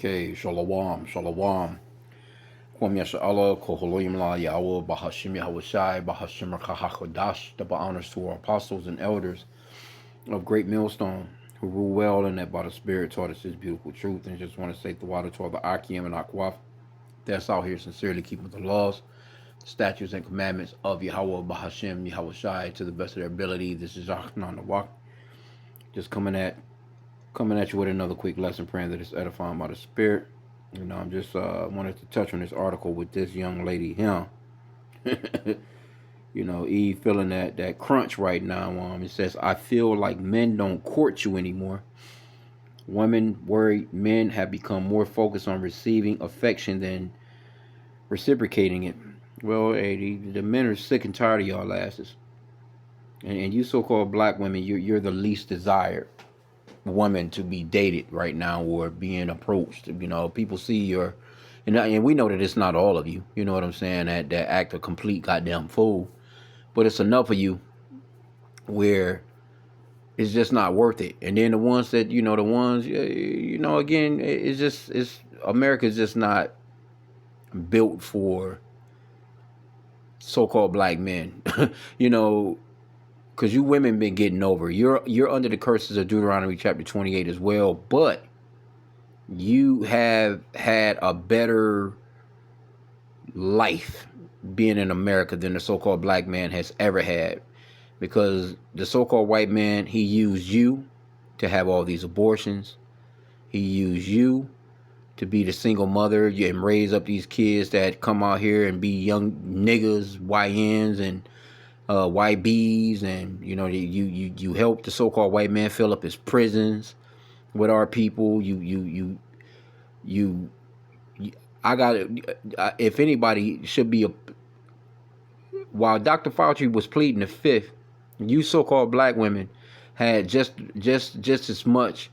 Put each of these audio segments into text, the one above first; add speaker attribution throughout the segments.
Speaker 1: Okay, shalom, shalom. Kwam Yasha Allah, Koholoyim La Yahweh, Bahashim Yahweh Shai, Bahashim Rakahakodash, double honors to our apostles and elders of Great Millstone, who rule well and that by the Spirit taught us this beautiful truth. And just want to say the water to all the H.I.M and Akwaf that's out here sincerely keeping the laws, statutes, and commandments of Yahweh, Bahashim, Yahweh Shai to the best of their ability. This is Achnan the Walk. Just coming at you with another quick lesson, praying that it's edifying by the Spirit. I'm just wanted to touch on this article with this young lady, H.I.M. Eve feeling that crunch right now. It says, I feel like men don't court you anymore. Women worry men have become more focused on receiving affection than reciprocating it. Well, hey, the men are sick and tired of y'all asses. And you so-called black women, you're the least desired woman to be dated right now or being approached. People see your, and we know that it's not all of you. You know what I'm saying? That act a complete goddamn fool, but it's enough of you where it's just not worth it. And then the ones that again, it's America's just not built for so-called black men. Because you women been getting over. You're under the curses of Deuteronomy chapter 28 as well, but you have had a better life being in America than the so-called black man has ever had. Because the so-called white man, he used you to have all these abortions. He used you to be the single mother and raise up these kids that come out here and be young niggas, YNs, and YBs, and you help the so-called white man fill up his prisons with our people. I got it. If anybody should be while Dr. Fauci was pleading the fifth, you so-called black women had just as much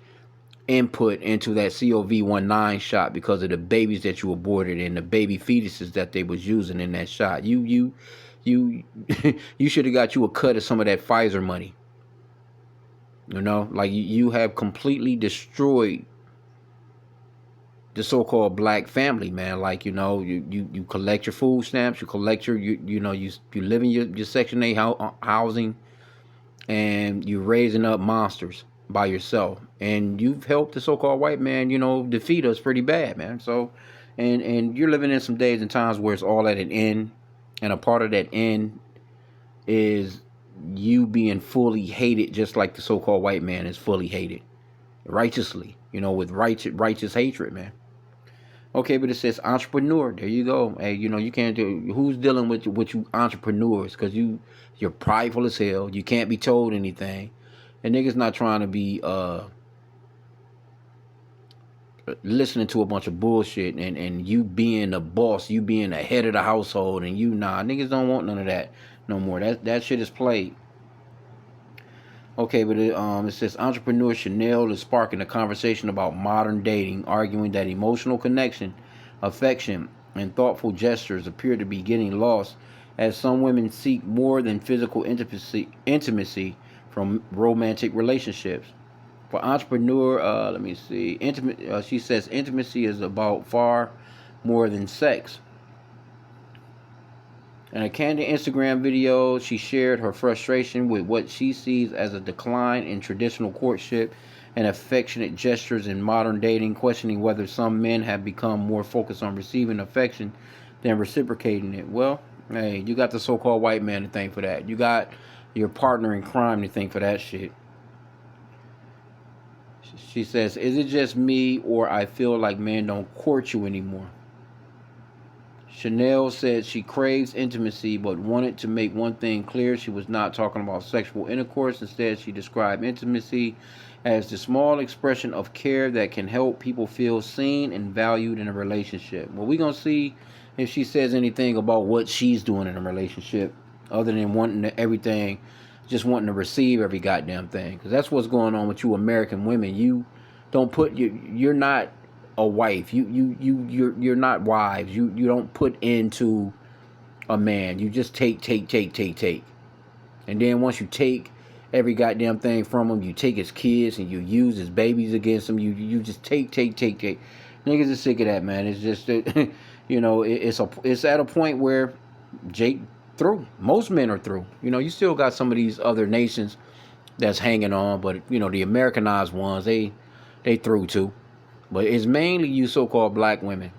Speaker 1: input into that COVID-19 shot because of the babies that you aborted and the baby fetuses that they was using in that shot. You should have got you a cut of some of that Pfizer money. Like you have completely destroyed the so-called black family, man. Like, you collect your food stamps, you collect your, you live in your Section 8 housing, and you're raising up monsters by yourself. And you've helped the so-called white man, defeat us pretty bad, man. So, and you're living in some days and times where it's all at an end. And a part of that end is you being fully hated, just like the so-called white man is fully hated. Righteously, with righteous hatred, man. Okay, but it says entrepreneur. There you go. Hey, you can't do. Who's dealing with you entrepreneurs? Because you're prideful as hell. You can't be told anything. And niggas not trying to be listening to a bunch of bullshit and you being the boss, you being the head of the household, and niggas don't want none of that no more. That shit is played. Okay, but it says entrepreneur Chanel is sparking a conversation about modern dating, arguing that emotional connection, affection, and thoughtful gestures appear to be getting lost as some women seek more than physical intimacy from romantic relationships. For entrepreneur, let me see, she says intimacy is about far more than sex. In a candid Instagram video, she shared her frustration with what she sees as a decline in traditional courtship and affectionate gestures in modern dating, questioning whether some men have become more focused on receiving affection than reciprocating it. Well, hey, you got the so-called white man to thank for that. You got your partner in crime to thank for that shit. She says, is it just me or I feel like men don't court you anymore? Chanel said she craves intimacy but wanted to make one thing clear. She was not talking about sexual intercourse. Instead, she described intimacy as the small expression of care that can help people feel seen and valued in a relationship. Well, we're going to see if she says anything about what she's doing in a relationship other than wanting everything, just wanting to receive every goddamn thing. Because that's what's going on with you American women. You don't put, you're not a wife. You're not wives. You don't put into a man. You just take. And then once you take every goddamn thing from him, you take his kids and you use his babies against him. You just take. Niggas is sick of that, man. It's just that, it's at a point where Jake through. Most men are through. You still got some of these other nations that's hanging on, but the Americanized ones, they through too. But it's mainly you so-called black women,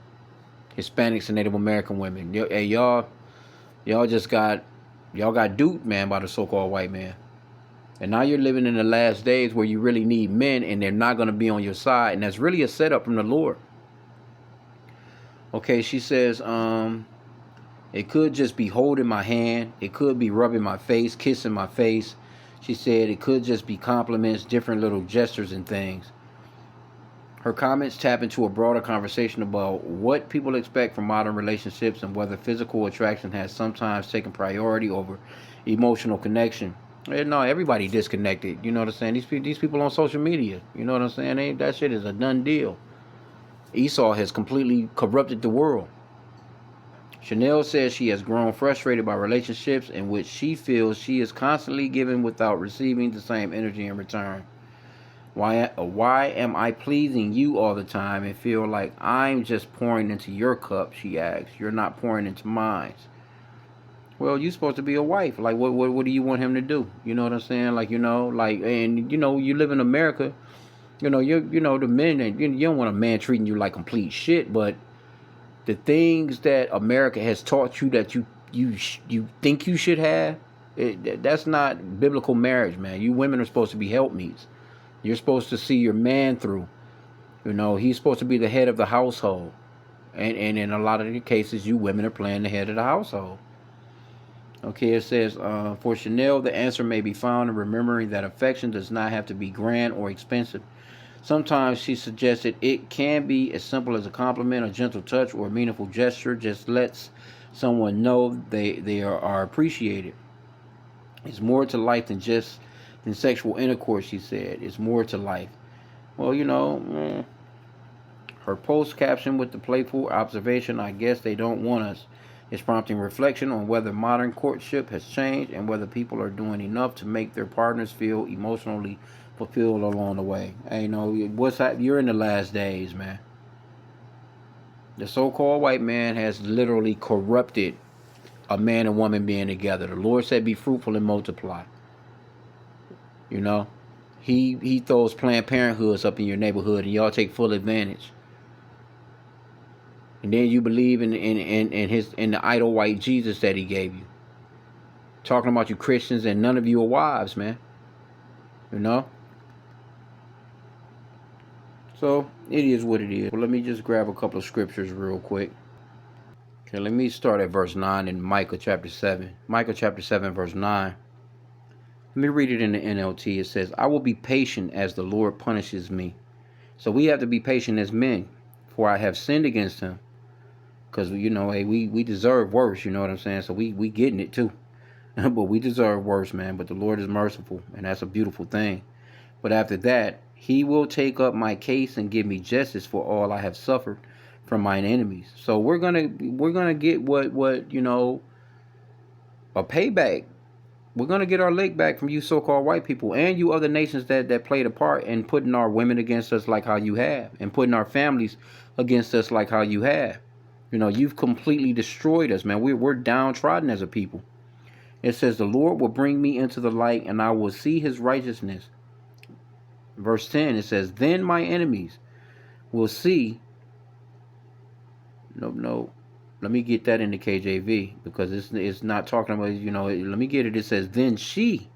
Speaker 1: Hispanics and Native American women. Hey, y'all just got duped, man, by the so-called white man. And now you're living in the last days where you really need men, and they're not going to be on your side, and that's really a setup from the Lord. Okay, she says, it could just be holding my hand. It could be rubbing my face, kissing my face. She said it could just be compliments, different little gestures and things. Her comments tap into a broader conversation about what people expect from modern relationships and whether physical attraction has sometimes taken priority over emotional connection. No, everybody disconnected. You know what I'm saying? These people on social media. You know what I'm saying? That shit is a done deal. Esau has completely corrupted the world. Chanel says she has grown frustrated by relationships in which she feels she is constantly giving without receiving the same energy in return. Why am I pleasing you all the time and feel like I'm just pouring into your cup? She asks. You're not pouring into mine. Well, you're supposed to be a wife. Like, what do you want him to do? You know what I'm saying? Like, and you live in America. The men, and you don't want a man treating you like complete shit. But the things that America has taught you that you think you should have, that's not biblical marriage, man. You women are supposed to be helpmeets. You're supposed to see your man through. He's supposed to be the head of the household. And in a lot of the cases, you women are playing the head of the household. Okay, it says, for Chanel, the answer may be found in remembering that affection does not have to be grand or expensive. Sometimes she suggested it can be as simple as a compliment, a gentle touch, or a meaningful gesture. Just lets someone know they are appreciated. It's more to life than sexual intercourse, she said. It's more to life. Well, her post caption with the playful observation, I guess they don't want us, is prompting reflection on whether modern courtship has changed and whether people are doing enough to make their partners feel emotionally fulfilled along the way. Hey, you're in the last days, man. The so-called white man has literally corrupted a man and woman being together. The Lord said, be fruitful and multiply. He throws Planned Parenthoods up in your neighborhood and y'all take full advantage. And then you believe in the idol white Jesus that he gave you. Talking about you Christians and none of you are wives, man. So it is what it is. Well, let me just grab a couple of scriptures real quick. Okay, let me start at verse 9 in Micah chapter 7. Micah chapter 7, verse 9. Let me read it in the NLT. It says, I will be patient as the Lord punishes me. So we have to be patient as men, for I have sinned against him. Because, hey, we deserve worse, you know what I'm saying? So we getting it too. But we deserve worse, man. But the Lord is merciful, and that's a beautiful thing. But after that, he will take up my case and give me justice for all I have suffered from mine enemies. So we're gonna get what a payback. We're gonna get our lick back from you so-called white people and you other nations that played a part in putting our women against us like how you have, and putting our families against us like how you have. You've completely destroyed us, man. We're downtrodden as a people. It says, the Lord will bring me into the light and I will see his righteousness. Verse 10, it says, then my enemies will see. No. Let me get that in the KJV because it's not talking about, let me get it. It says, then she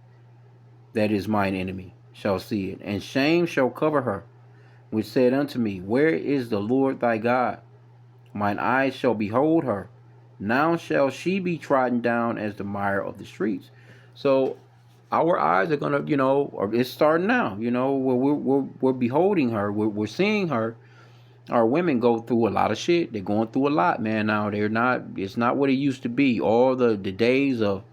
Speaker 1: that is mine enemy shall see it, and shame shall cover her, which said unto me, where is the Lord thy God? Mine eyes shall behold her. Now shall she be trodden down as the mire of the streets. So our eyes are gonna, or it's starting now. We're beholding her. We're seeing her. Our women go through a lot of shit. They're going through a lot, man. Now they're not. It's not what it used to be. All the days of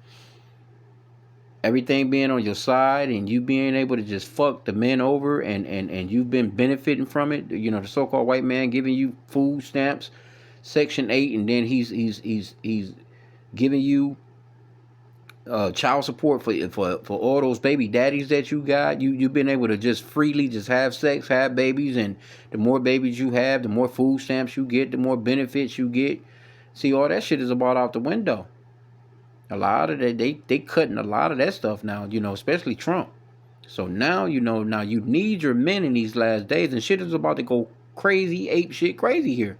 Speaker 1: everything being on your side and you being able to just fuck the men over and you've been benefiting from it. The so-called white man giving you food stamps, Section 8, and then he's giving you child support for all those baby daddies that you got. You've been able to just freely just have sex, have babies, and the more babies you have, the more food stamps you get, the more benefits you get. See, all that shit is about out the window. A lot of that they cutting a lot of that stuff now. Especially Trump. So now now you need your men in these last days, and shit is about to go crazy, ape shit crazy here.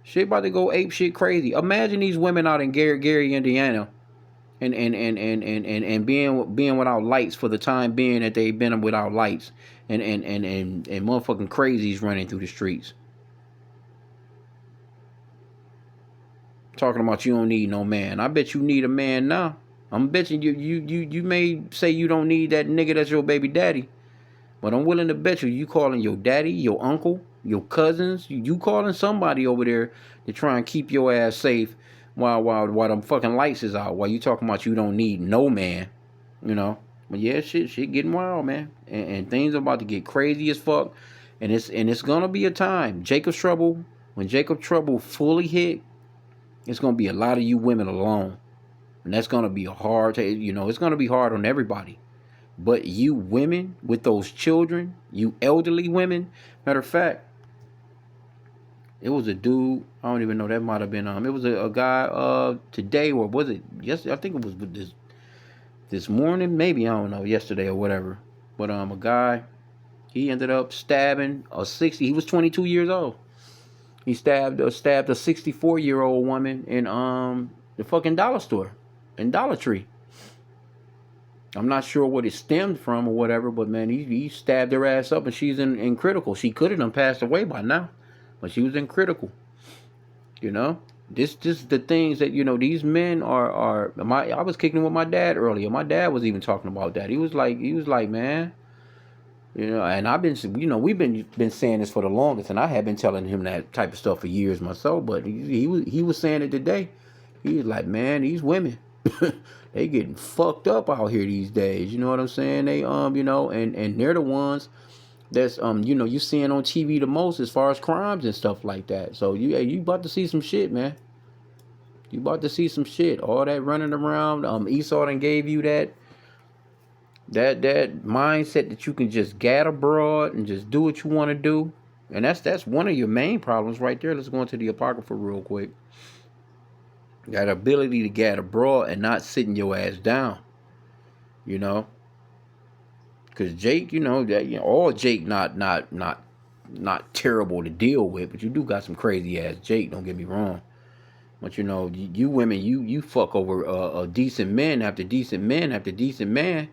Speaker 1: Shit about to go ape shit crazy. Imagine these women out in Gary, Indiana, and being without lights for the time being that they've been without lights, and motherfucking crazies running through the streets. Talking about you don't need no man. I bet you need a man now. I'm betting you may say you don't need that nigga that's your baby daddy. But I'm willing to bet you calling your daddy, your uncle, your cousins, you calling somebody over there to try and keep your ass safe while them fucking lights is out. While you talking about you don't need no man, you know. But yeah, shit getting wild, man. And things are about to get crazy as fuck. And it's gonna be a time. Jacob's Trouble, when Jacob's Trouble fully hit, it's gonna be a lot of you women alone. And that's gonna be it's gonna be hard on everybody. But you women with those children, you elderly women. Matter of fact, it was a dude. I don't even know. That might have been It was a guy today, or was it yesterday? I think it was this morning. Maybe, I don't know. Yesterday or whatever. But a guy, he ended up stabbing a 60. He was 22 years old. He stabbed a 64-year-old woman in the fucking dollar store, in Dollar Tree. I'm not sure what it stemmed from or whatever, but man, he stabbed her ass up, and she's in critical. She could have done passed away by now, but she was in critical. This the things that these men are. I was kicking with my dad earlier. My dad was even talking about that. He was like, man, and I've been, we've been saying this for the longest, and I had been telling him that type of stuff for years myself. But he was saying it today. He was like, man, these women. They getting fucked up out here these days. You know what I'm saying? They and they're the ones that's you seeing on TV the most as far as crimes and stuff like that. So you about to see some shit, man. You about to see some shit. All that running around. Esau done gave you that mindset that you can just gad abroad and just do what you want to do. And that's one of your main problems right there. Let's go into the Apocrypha real quick. That ability to get abroad and not sitting your ass down, because Jake, all Jake not terrible to deal with, but you do got some crazy ass Jake. Don't get me wrong, but you women, you fuck over a decent man after decent man after decent man,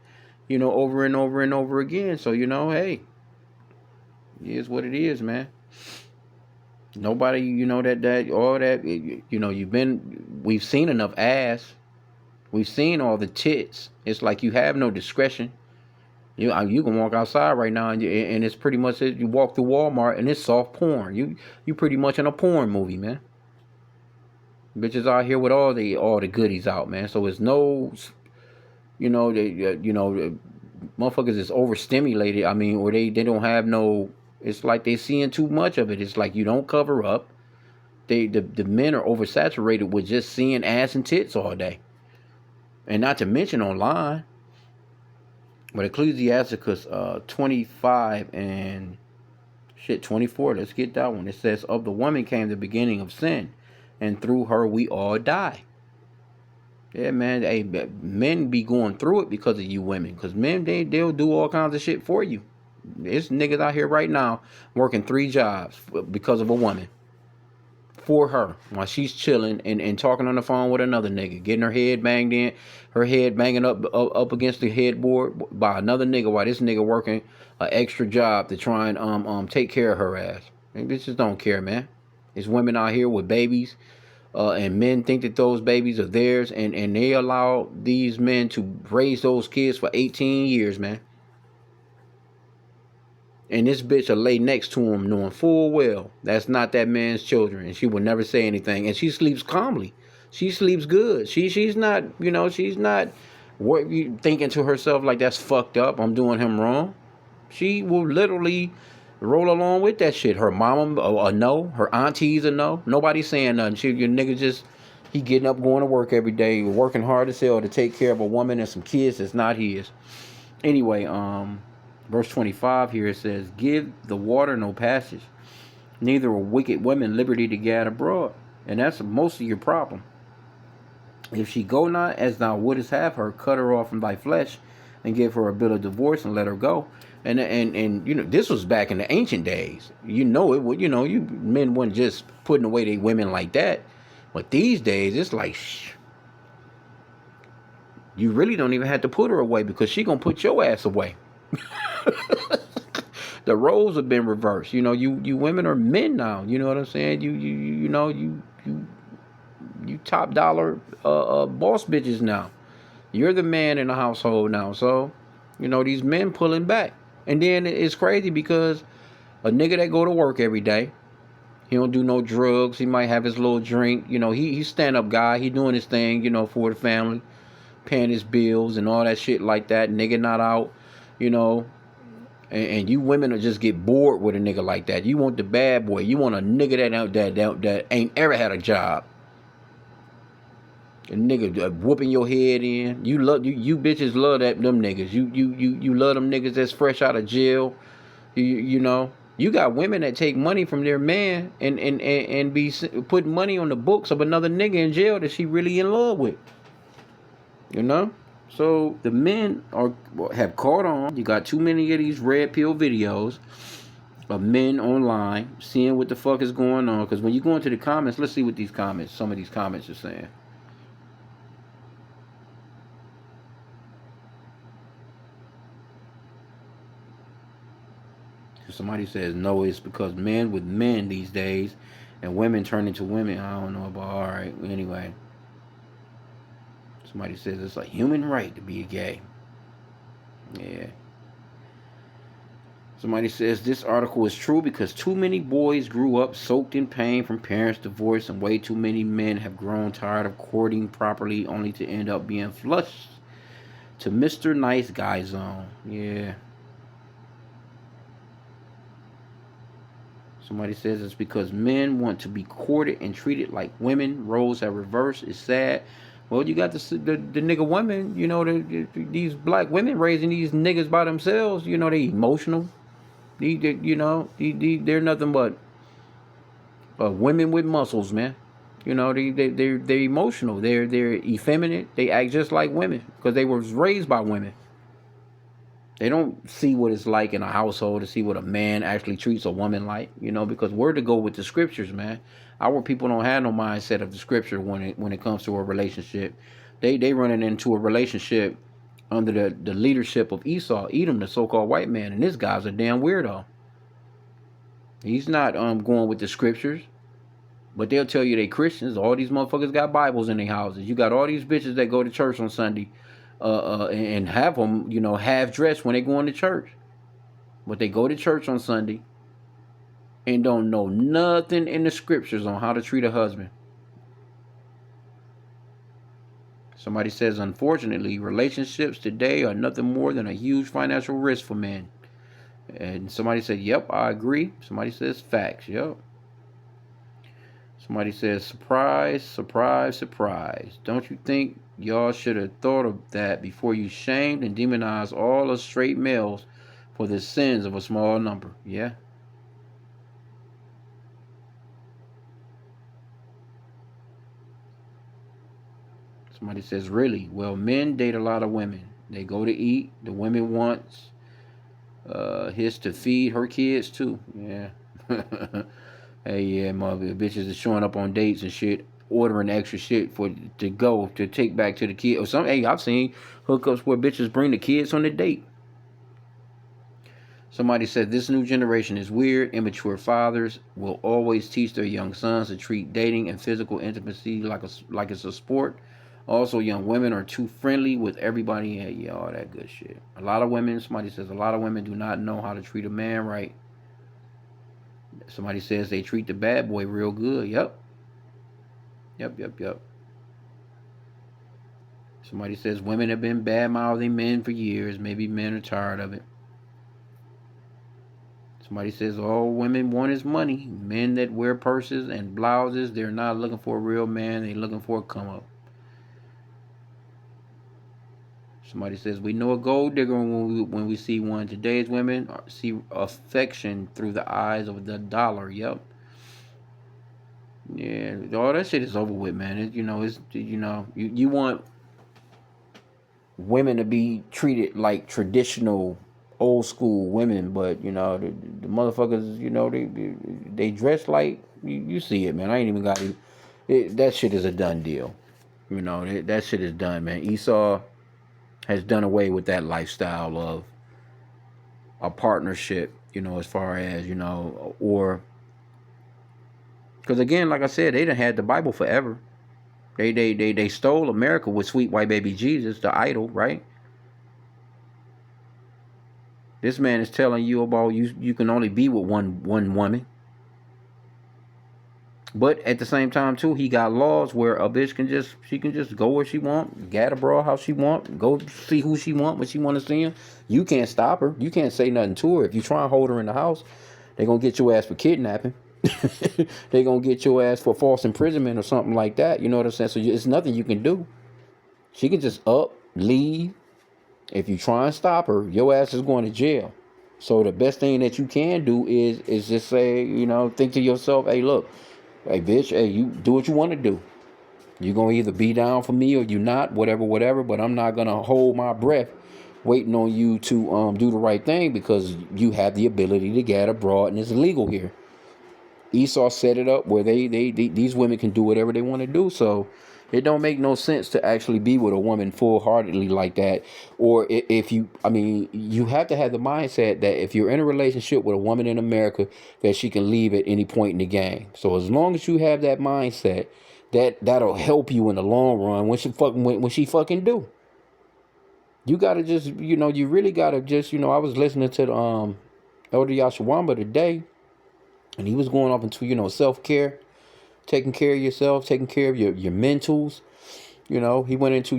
Speaker 1: over and over and over again. So hey, it is what it is, man. Nobody, that all that, we've seen enough ass. We've seen all the tits. It's like you have no discretion. You can walk outside right now and it's pretty much it. You walk through Walmart and it's soft porn. You pretty much in a porn movie, man. Bitches out here with all the goodies out, man. So it's no, motherfuckers is overstimulated. I mean, or they don't have no. It's like they seeing too much of it. It's like you don't cover up. The men are oversaturated with just seeing ass and tits all day. And not to mention online. But Ecclesiasticus 25 and 24. Let's get that one. It says, of the woman came the beginning of sin, and through her we all die. Yeah, man. Hey, men be going through it because of you women. Because men, they'll do all kinds of shit for you. There's niggas out here right now working 3 jobs because of a woman. For her, while she's chilling and talking on the phone with another nigga, getting her head banging up against the headboard by another nigga, while this nigga working an extra job to try and take care of her ass. And bitches don't care, man. There's women out here with babies, and men think that those babies are theirs, and they allow these men to raise those kids for 18 years, man. And this bitch will lay next to him knowing full well that's not that man's children. And she will never say anything. And she sleeps calmly. She sleeps good. She's not, she's not thinking to herself like that's fucked up. I'm doing him wrong. She will literally roll along with that shit. Her mama a no. Her aunties a no. Nobody's saying nothing. Your nigga just, He getting up, going to work every day, working hard as hell to take care of a woman and some kids that's not his. Anyway, verse 25 here, it says, "Give the water no passage, neither will wicked women liberty to gad abroad." And that's most of your problem. "If she go not as thou wouldest have her, cut her off from thy flesh, and give her a bill of divorce, and let her go." And this was back in the ancient days. It would. You men weren't just putting away their women like that. But these days, it's like, you really don't even have to put her away, because she gonna put your ass away. The roles have been reversed. You women are men now. You know what I'm saying? You top dollar boss bitches now. You're the man in the household now. So, these men pulling back. And then it's crazy because a nigga that go to work every day, he don't do no drugs. He might have his little drink. He's stand up guy. He doing his thing, for the family, paying his bills and all that shit like that. Nigga not out, you know. And you women will just get bored with a nigga like that. You want the bad boy. You want a nigga that ain't ever had a job. A nigga whooping your head in. You bitches love them niggas. You love them niggas that's fresh out of jail. You got women that take money from their man and be putting money on the books of another nigga in jail that she really in love with. So the men have caught on. You got too many of these red pill videos of men online seeing what the fuck is going on. Because when you go into the comments, let's see what some of these comments are saying. Somebody says, no, it's because men with men these days and women turn into women. I don't know about, all right. Anyway. Somebody says it's a human right to be gay. Yeah. Somebody says this article is true because too many boys grew up soaked in pain from parents' divorce, and way too many men have grown tired of courting properly only to end up being flushed to Mr. Nice Guy Zone. Yeah. Somebody says it's because men want to be courted and treated like women. Roles have reversed. It's sad. Well, you got the nigga women, these black women raising these niggas by themselves. They emotional. They're nothing but women with muscles, man. They're emotional. They're effeminate. They act just like women because they were raised by women. They don't see what it's like in a household to see what a man actually treats a woman like, because we're to go with the scriptures, man. Our people don't have no mindset of the scripture when it comes to a relationship. They running into a relationship under the leadership of Esau, Edom, the so-called white man, and this guy's a damn weirdo. He's not going with the scriptures, but they'll tell you they Christians. All these motherfuckers got Bibles in their houses. You got all these bitches that go to church on Sunday. And have them, half dressed when they go into church. But they go to church on Sunday and don't know nothing in the scriptures on how to treat a husband. Somebody says, unfortunately, relationships today are nothing more than a huge financial risk for men. And somebody said, yep, I agree. Somebody says, facts, yep. Somebody says, surprise, surprise, surprise. Don't you think y'all should have thought of that before you shamed and demonized all the straight males for the sins of a small number? Yeah. Somebody says, really? Well, men date a lot of women. They go to eat. The women wants his to feed her kids too. Yeah. Hey, yeah, mother, bitches is showing up on dates and shit, ordering extra shit to take back to the kid. Or some, hey, I've seen hookups where bitches bring the kids on the date. Somebody said this new generation is weird. Immature fathers will always teach their young sons to treat dating and physical intimacy like it's a sport. Also, young women are too friendly with everybody. Yeah, all that good shit. Somebody says a lot of women do not know how to treat a man right. Somebody says they treat the bad boy real good. Yep. Yep. Somebody says women have been bad mouthing men for years. Maybe men are tired of it. Somebody says all women want is money. Men that wear purses and blouses, they're not looking for a real man. They're looking for a come up. Somebody says we know a gold digger when we see one. Today's women see affection through the eyes of the dollar. Yep. Yeah, all that shit is over with, man. You want women to be treated like traditional old school women, but the motherfuckers, they dress like you see it, man. I ain't even got it. That shit is a done deal. That shit is done, man. Esau has done away with that lifestyle of a partnership, as far as or because again, like I said, they done had the Bible forever. They stole America with sweet white baby Jesus, the idol, right? This man is telling you about you can only be with one woman. But at the same time too, he got laws where a bitch can just go where she want, gat abroad how she want, go see who she want when she want to see him. You can't stop her. You can't say nothing to her. If you try and hold her in the house, they gonna get your ass for kidnapping. They gonna get your ass for false imprisonment or something like that. You know what I'm saying? So it's nothing you can do. She can just leave. If you try and stop her, your ass is going to jail. So the best thing that you can do is just say, think to yourself, hey, look, hey, bitch, hey, you do what you want to do. You're going to either be down for me or you not, whatever, but I'm not going to hold my breath waiting on you to do the right thing because you have the ability to get abroad and it's illegal here. Esau set it up where these women can do whatever they want to do. So it don't make no sense to actually be with a woman full-heartedly like that. Or if you have to have the mindset that if you're in a relationship with a woman in America, that she can leave at any point in the game. So as long as you have that mindset, that'll help you in the long run when she fucking do. You gotta just, you really gotta just, I was listening to the Elder Yashawamba today, and he was going off into, self-care, taking care of yourself, taking care of your mentals. He went into,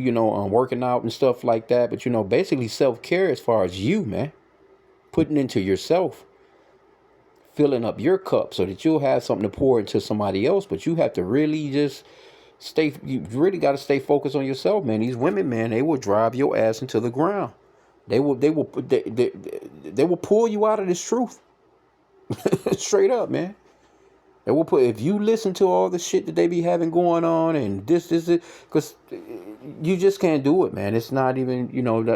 Speaker 1: working out and stuff like that. But, basically self-care as far as you, man. Putting into yourself. Filling up your cup so that you'll have something to pour into somebody else. But you have to really just you really got to stay focused on yourself, man. These women, man, they will drive your ass into the ground. They will pull you out of this truth. Straight up, man. They will if you listen to all the shit that they be having going on and this, because you just can't do it, man. It's not even,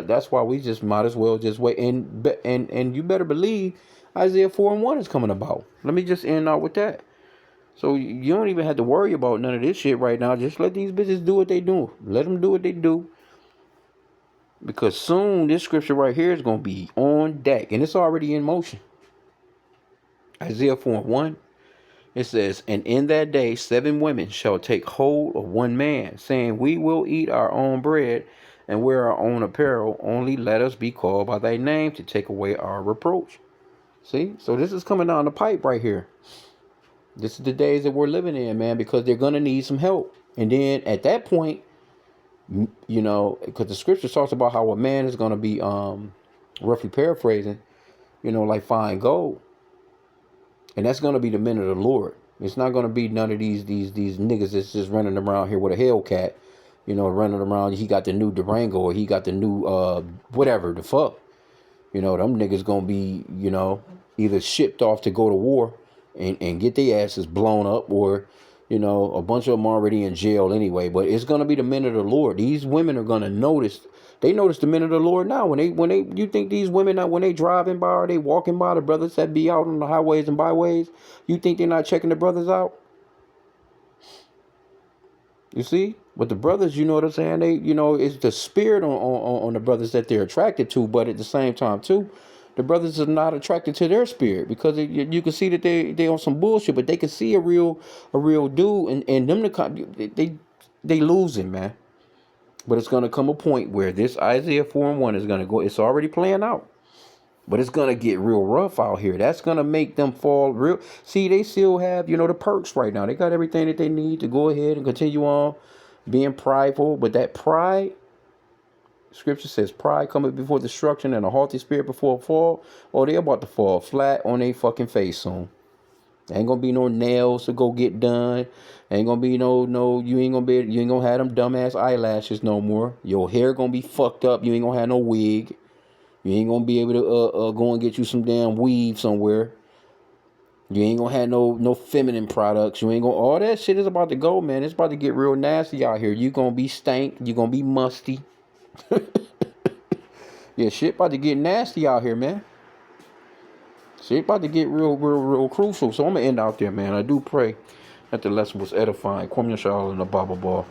Speaker 1: that's why we just might as well just wait. And you better believe Isaiah 4:1 is coming about. Let me just end out with that. So you don't even have to worry about none of this shit right now. Just let these bitches do what they do. Let them do what they do. Because soon this scripture right here is going to be on deck. And it's already in motion. Isaiah 4:1. It says, and in that day 7 women shall take hold of one man, saying, we will eat our own bread and wear our own apparel. Only let us be called by thy name to take away our reproach. See? So this is coming down the pipe right here. This is the days that we're living in, man, because they're going to need some help. And then at that point, because the scripture talks about how a man is going to be, roughly paraphrasing, like fine gold. And that's going to be the men of the Lord. It's not going to be none of these niggas that's just running around here with a Hellcat, running around. He got the new Durango or he got the new whatever the fuck. Them niggas going to be, either shipped off to go to war and get their asses blown up, or, a bunch of them already in jail anyway. But it's going to be the men of the Lord. These women are going to notice. They notice the men of the Lord now. When they, you think these women now, when they driving by or they walking by the brothers that be out on the highways and byways, you think they're not checking the brothers out? You see? But the brothers, you know what I'm saying? They, it's the spirit on the brothers that they're attracted to. But at the same time, too, the brothers are not attracted to their spirit because you can see that they on some bullshit. But they can see a real dude, and them they losing, man. But it's going to come a point where this Isaiah 4:1 is going to go. It's already playing out. But it's going to get real rough out here. That's going to make them fall real. See, they still have, the perks right now. They got everything that they need to go ahead and continue on being prideful. But that pride Scripture says pride cometh before destruction and a haughty spirit before a fall. Oh, they about to fall flat on their fucking face soon. Ain't gonna be no nails to go get done. Ain't gonna be you ain't gonna have them dumbass eyelashes no more. Your hair gonna be fucked up. You ain't gonna have no wig. You ain't gonna be able to go and get you some damn weave somewhere. You ain't gonna have no feminine products. You ain't gonna, all that shit is about to go, man. It's about to get real nasty out here. You gonna be stank. You gonna be musty. Yeah, shit about to get nasty out here, man. Shit about to get real crucial. So I'm gonna end out there, man. I do pray that the lesson was edifying. Kwame Yashal and the Baba Ball.